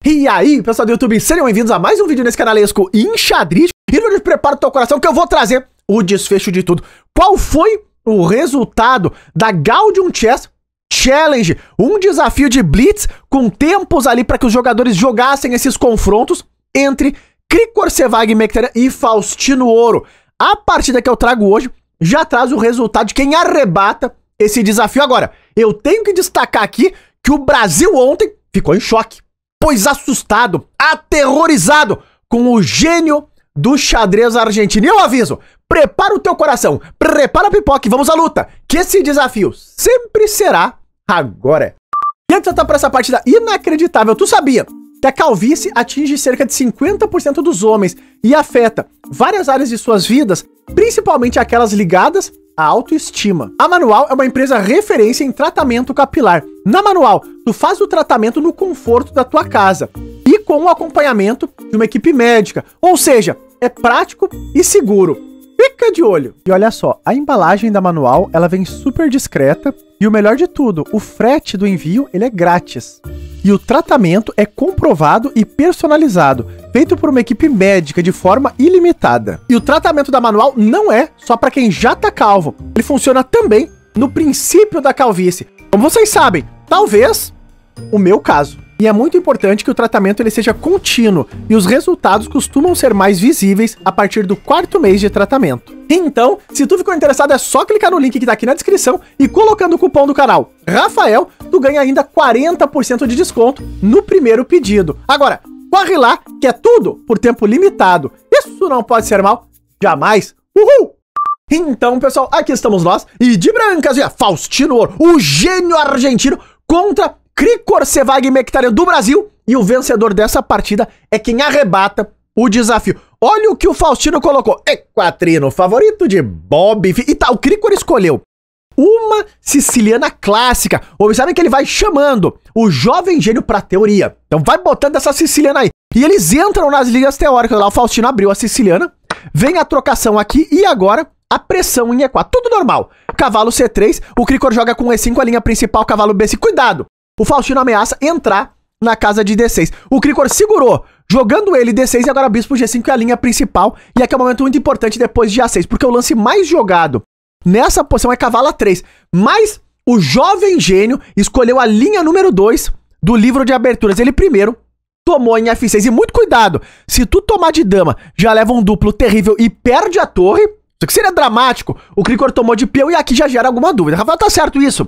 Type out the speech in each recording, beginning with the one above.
E aí, pessoal do YouTube, sejam bem-vindos a mais um vídeo nesse canalesco Enxadrez. E no vídeo prepara o teu coração que eu vou trazer o desfecho de tudo. Qual foi o resultado da Gaudium Chess Challenge? Um desafio de Blitz com tempos ali para que os jogadores jogassem esses confrontos entre Krikor Sevag Mekhitaryan e Faustino Ouro. A partida que eu trago hoje já traz o resultado de quem arrebata esse desafio. Agora, eu tenho que destacar aqui que o Brasil ontem ficou em choque. Pois assustado, aterrorizado com o gênio do xadrez argentino. E eu aviso, prepara o teu coração, prepara a pipoca e vamos à luta, que esse desafio sempre será agora. E antes de eu para essa partida inacreditável, tu sabia que a calvície atinge cerca de 50% dos homens e afeta várias áreas de suas vidas, principalmente aquelas ligadas à autoestima. A Manual é uma empresa referência em tratamento capilar. Na Manual, tu faz o tratamento no conforto da tua casa e com o acompanhamento de uma equipe médica. Ou seja, é prático e seguro. Fica de olho. E olha só, a embalagem da Manual, ela vem super discreta e o melhor de tudo, o frete do envio, ele é grátis. E o tratamento é comprovado e personalizado, feito por uma equipe médica de forma ilimitada. E o tratamento da Manual não é só para quem já tá calvo. Ele funciona também no princípio da calvície. Como vocês sabem, talvez o meu caso. E é muito importante que o tratamento ele seja contínuo e os resultados costumam ser mais visíveis a partir do 4º mês de tratamento. Então, se tu ficou interessado, é só clicar no link que tá aqui na descrição e colocando o cupom do canal Rafael, tu ganha ainda 40% de desconto no primeiro pedido. Agora, corre lá, que é tudo por tempo limitado. Isso não pode ser mal, jamais. Uhul! Então, pessoal, aqui estamos nós, e de brancas, Faustino Ouro, o gênio argentino, contra Krikor Sevag Mekhitaryan do Brasil, e o vencedor dessa partida é quem arrebata o desafio. Olha o que o Faustino colocou. Equatrino, favorito de Bob. E tá, o Krikor escolheu uma siciliana clássica. Observem que ele vai chamando o jovem gênio pra teoria. Então vai botando essa siciliana aí. E eles entram nas ligas teóricas. Lá o Faustino abriu a siciliana. Vem a trocação aqui e agora a pressão em E4. Tudo normal. Cavalo C3. O Krikor joga com E5 a linha principal. Cavalo B5. Cuidado. O Faustino ameaça entrar na casa de D6. O Krikor segurou, jogando ele D6 e agora bispo G5 é a linha principal. E aqui é um momento muito importante depois de A6, porque o lance mais jogado nessa posição é cavalo A3. Mas o jovem gênio escolheu a linha número 2 do livro de aberturas. Ele primeiro tomou em F6. E muito cuidado, se tu tomar de dama, já leva um duplo terrível e perde a torre. Isso que seria dramático. O Krikor tomou de peão e aqui já gera alguma dúvida. Rafael, tá certo isso?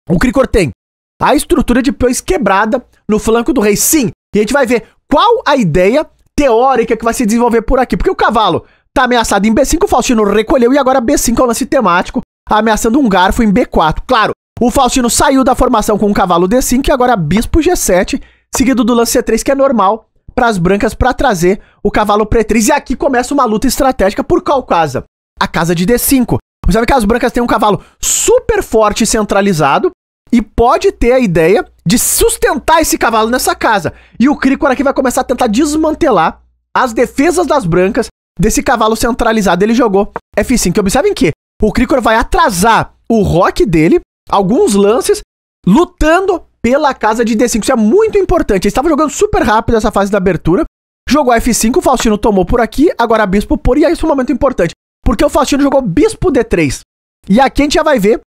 O Krikor tem a estrutura de peões quebrada no flanco do rei. Sim, e a gente vai ver qual a ideia teórica que vai se desenvolver por aqui. Porque o cavalo tá ameaçado em B5, o Faustino recolheu e agora B5 é o lance temático, ameaçando um garfo em B4. Claro, o Faustino saiu da formação com o cavalo D5 e agora bispo G7, seguido do lance C3, que é normal para as brancas para trazer o cavalo para E3. E aqui começa uma luta estratégica por qual casa? A casa de D5. Você sabe que as brancas têm um cavalo super forte e centralizado, e pode ter a ideia de sustentar esse cavalo nessa casa. E o Krikor aqui vai começar a tentar desmantelar as defesas das brancas desse cavalo centralizado. Ele jogou F5. Observem que o Krikor vai atrasar o roque dele, alguns lances, lutando pela casa de D5. Isso é muito importante. Ele estava jogando super rápido essa fase da abertura. Jogou F5, o Faustino tomou por aqui, agora bispo por... E é isso um momento importante, porque o Faustino jogou bispo D3. E aqui a gente já vai ver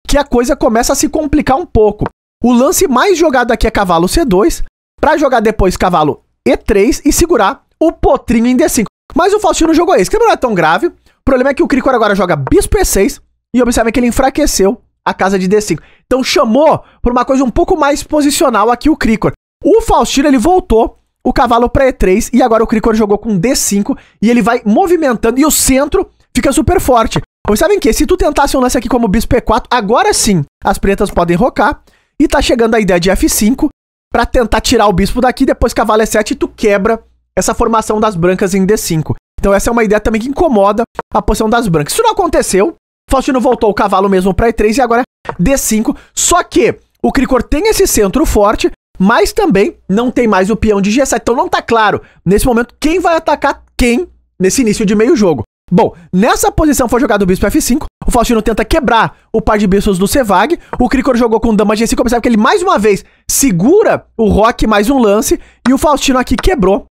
que a coisa começa a se complicar um pouco. O lance mais jogado aqui é cavalo C2, para jogar depois cavalo E3 e segurar o potrinho em D5. Mas o Faustino jogou esse, que não é tão grave. O problema é que o Krikor agora joga bispo E6 e observe que ele enfraqueceu a casa de D5. Então chamou por uma coisa um pouco mais posicional aqui o Krikor. O Faustino, ele voltou o cavalo para E3 e agora o Krikor jogou com D5 e ele vai movimentando e o centro fica super forte. Observem que se tu tentasse um lance aqui como bispo E4, agora sim as pretas podem rocar e tá chegando a ideia de F5 para tentar tirar o bispo daqui, depois cavalo E7 e tu quebra essa formação das brancas em D5. Então essa é uma ideia também que incomoda a posição das brancas. Isso não aconteceu, Faustino voltou o cavalo mesmo para E3 e agora D5, só que o Krikor tem esse centro forte, mas também não tem mais o peão de G7, então não tá claro nesse momento quem vai atacar quem nesse início de meio jogo. Bom, nessa posição foi jogado o bispo F5, o Faustino tenta quebrar o par de bispos do Sevag, o Krikor jogou com dama G5, observa que ele mais uma vez segura o roque mais um lance, e o Faustino aqui quebrou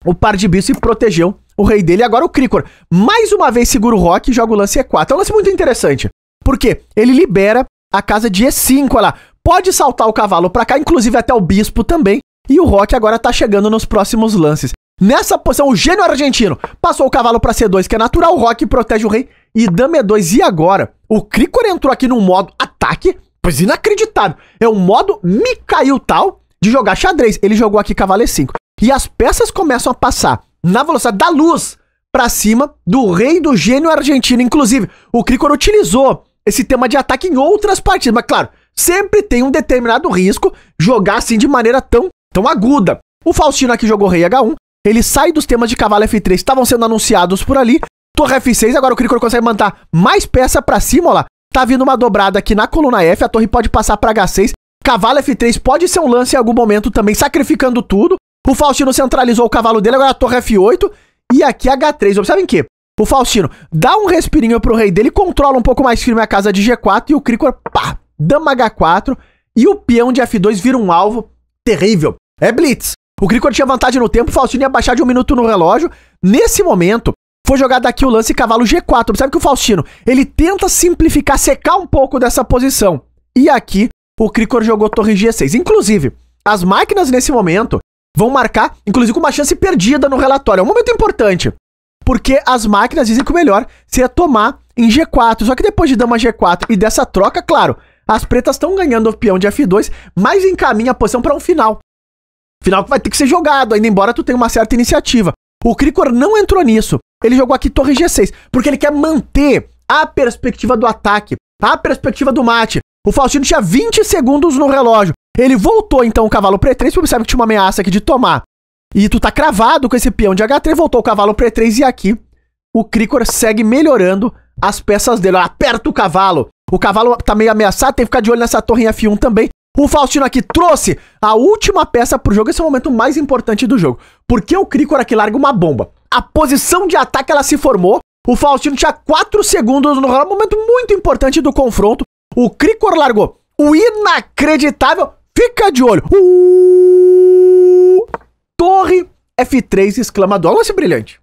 o par de bispos e protegeu o rei dele. Agora o Krikor mais uma vez segura o roque e joga o lance E4. É um lance muito interessante, porque ele libera a casa de E5, olha lá, pode saltar o cavalo pra cá, inclusive até o bispo também, e o roque agora tá chegando nos próximos lances. Nessa posição, o gênio argentino passou o cavalo pra C2, que é natural, o roque protege o rei, e dama E2. E agora, o Krikor entrou aqui num modo ataque, pois inacreditável. É um modo Mikhail Tal de jogar xadrez. Ele jogou aqui cavalo E5. E as peças começam a passar na velocidade da luz pra cima do rei do gênio argentino. Inclusive, o Krikor utilizou esse tema de ataque em outras partidas. Mas claro, sempre tem um determinado risco jogar assim de maneira tão aguda. O Faustino aqui jogou rei H1. Ele sai dos temas de cavalo F3, estavam sendo anunciados por ali. Torre F6, agora o Krikor consegue mandar mais peça pra cima, ó lá. Tá vindo uma dobrada aqui na coluna F, a torre pode passar pra H6. Cavalo F3 pode ser um lance em algum momento também, sacrificando tudo. O Faustino centralizou o cavalo dele, agora a torre F8 e aqui H3. Observem que o Faustino dá um respirinho pro rei dele, controla um pouco mais firme a casa de G4 e o Krikor, pá, dama H4 e o peão de F2 vira um alvo terrível. É blitz. O Krikor tinha vantagem no tempo, o Faustino ia baixar de 1 minuto no relógio. Nesse momento, foi jogado aqui o lance cavalo G4. Observe que o Faustino, ele tenta simplificar, secar um pouco dessa posição. E aqui, o Krikor jogou torre G6. Inclusive, as máquinas nesse momento vão marcar, inclusive com uma chance perdida no relatório. É um momento importante, porque as máquinas dizem que o melhor seria tomar em G4. Só que depois de dama G4 e dessa troca, claro, as pretas estão ganhando o peão de F2, mas encaminha a posição para um final. Final que vai ter que ser jogado, ainda embora tu tenha uma certa iniciativa. O Krikor não entrou nisso. Ele jogou aqui torre G6, porque ele quer manter a perspectiva do ataque, a perspectiva do mate. O Faustino tinha 20 segundos no relógio. Ele voltou então o cavalo para E3, você sabe que tinha uma ameaça aqui de tomar. E tu tá cravado com esse peão de H3, voltou o cavalo para E3 e aqui o Krikor segue melhorando as peças dele. Aperta o cavalo tá meio ameaçado, tem que ficar de olho nessa torre em F1 também. O Faustino aqui trouxe a última peça pro jogo. Esse é o momento mais importante do jogo, porque o Krikor aqui larga uma bomba. A posição de ataque ela se formou. O Faustino tinha 4 segundos no relógio. Momento muito importante do confronto. O Krikor largou o inacreditável. Fica de olho. Torre F3 exclamador. Olha esse brilhante.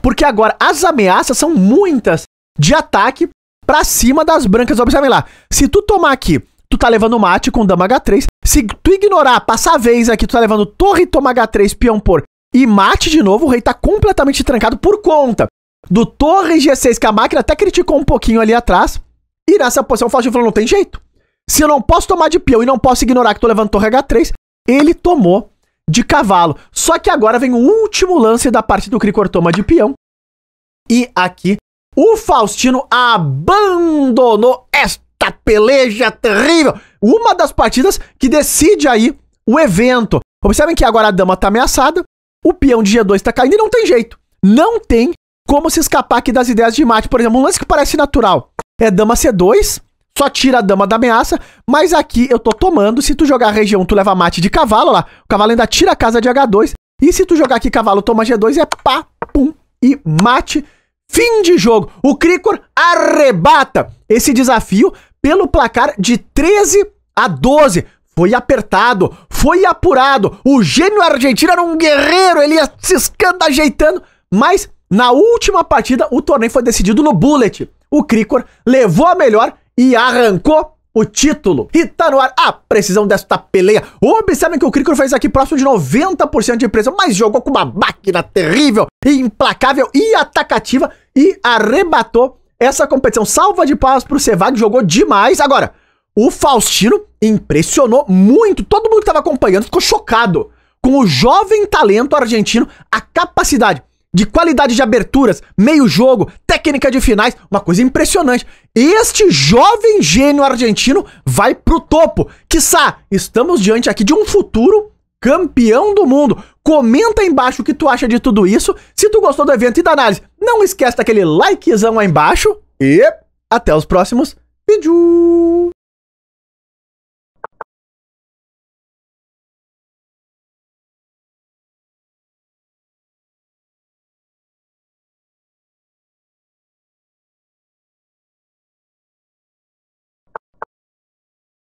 Porque agora as ameaças são muitas de ataque pra cima das brancas. Observe lá. Se tu tomar aqui, tu tá levando mate com dama H3. Se tu ignorar, passar a vez aqui, tu tá levando torre, toma H3, peão por e mate de novo. O rei tá completamente trancado por conta do torre G6, que a máquina até criticou um pouquinho ali atrás. E nessa posição o Faustino falou, não tem jeito. Se eu não posso tomar de peão e não posso ignorar que tô levando torre H3, ele tomou de cavalo. Só que agora vem o último lance da parte do Krikor toma de peão. E aqui o Faustino abandonou esta peleja terrível. Uma das partidas que decide aí o evento. Observem que agora a dama tá ameaçada, o peão de G2 tá caindo e não tem jeito. Não tem como se escapar aqui das ideias de mate. Por exemplo, um lance que parece natural é dama C2, só tira a dama da ameaça, mas aqui eu tô tomando. Se tu jogar a região, tu leva mate de cavalo, lá, o cavalo ainda tira a casa de H2, e se tu jogar aqui cavalo toma G2, é pá, pum, e mate. Fim de jogo. O Krikor arrebata esse desafio pelo placar de 13-12. Foi apertado, foi apurado. O gênio argentino era um guerreiro, ele ia se escandajeitando, mas na última partida o torneio foi decidido no bullet. O Krikor levou a melhor e arrancou o título. E tá no ar a precisão desta peleia. Observem que o Krikor fez aqui próximo de 90% de precisão, mas jogou com uma máquina terrível, implacável e atacativa e arrebatou essa competição. Salva de palmas pro Sevag, jogou demais. Agora, o Faustino impressionou muito. Todo mundo que estava acompanhando ficou chocado com o jovem talento argentino, a capacidade de qualidade de aberturas, meio jogo, técnica de finais, uma coisa impressionante. Este jovem gênio argentino vai pro topo. Quiçá, estamos diante aqui de um futuro campeão do mundo. Comenta aí embaixo o que tu acha de tudo isso. Se tu gostou do evento e da análise, não esquece daquele likezão aí embaixo. E até os próximos vídeos.